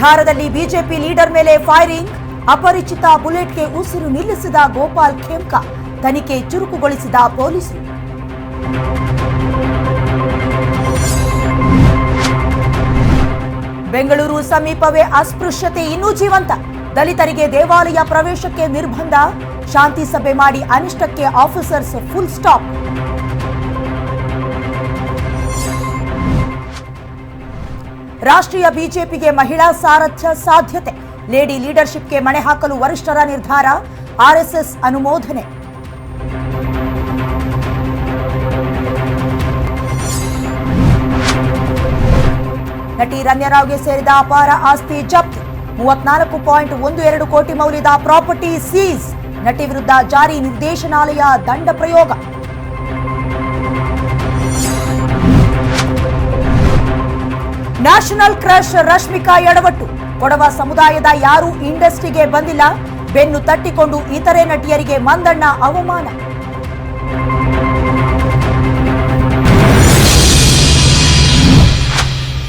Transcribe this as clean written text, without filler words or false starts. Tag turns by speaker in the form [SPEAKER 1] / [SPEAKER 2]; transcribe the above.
[SPEAKER 1] ಬಿಹಾರದಲ್ಲಿ BJP leader ಮೇಲೆ firing, ಅಪರಿಚಿತ ಬುಲೆಟ್ಗೆ ಉಸಿರು ನಿಲ್ಲಿಸಿದ ಗೋಪಾಲ್ ಖೇಮ್ಕಾ, ತನಿಖೆ ಚುರುಕುಗೊಳಿಸಿದ ಪೊಲೀಸರು. ಬೆಂಗಳೂರು ಸಮೀಪವೇ ಅಸ್ಪೃಶ್ಯತೆ ಇನ್ನೂ ಜೀವಂತ, ದಲಿತರಿಗೆ ದೇವಾಲಯ ಪ್ರವೇಶಕ್ಕೆ ನಿರ್ಬಂಧ, ಶಾಂತಿ ಸಭೆ ಮಾಡಿ ಅನಿಷ್ಟಕ್ಕೆ ಆಫೀಸರ್ಸ್ ಫುಲ್ ಸ್ಟಾಪ್. ರಾಷ್ಟ್ರೀಯ ಬಿಜೆಪಿಗೆ ಮಹಿಳಾ ಸಾರಥ್ಯ ಸಾಧ್ಯತೆ, ಲೇಡಿ ಲೀಡರ್ಶಿಪ್ಗೆ ಮಣೆ ಹಾಕಲು ವರಿಷ್ಠರ ನಿರ್ಧಾರ, ಆರ್ಎಸ್ಎಸ್ ಅನುಮೋದನೆ. ನಟಿ ರಮ್ಯಾರಾವ್ಗೆ ಸೇರಿದ ಅಪಾರ ಆಸ್ತಿ ಜಪ್ತಿ, 34.12 ಕೋಟಿ ಮೌಲ್ಯದ ಪ್ರಾಪರ್ಟಿ ಸೀಸ್, ನಟಿ ವಿರುದ್ಧ ಜಾರಿ ನಿರ್ದೇಶನಾಲಯ ದಂಡ ಪ್ರಯೋಗ. ನ್ಯಾಷನಲ್ ಕ್ರಶ್ ರಶ್ಮಿಕಾ ಎಡವಟ್ಟು, ಕೊಡವ ಸಮುದಾಯದ ಯಾರೂ ಇಂಡಸ್ಟ್ರಿಗೆ ಬಂದಿಲ್ಲ, ಬೆನ್ನು ತಟ್ಟಿಕೊಂಡು ಇತರೆ ನಟಿಯರಿಗೆ ಮಂದಣ್ಣ ಅವಮಾನ.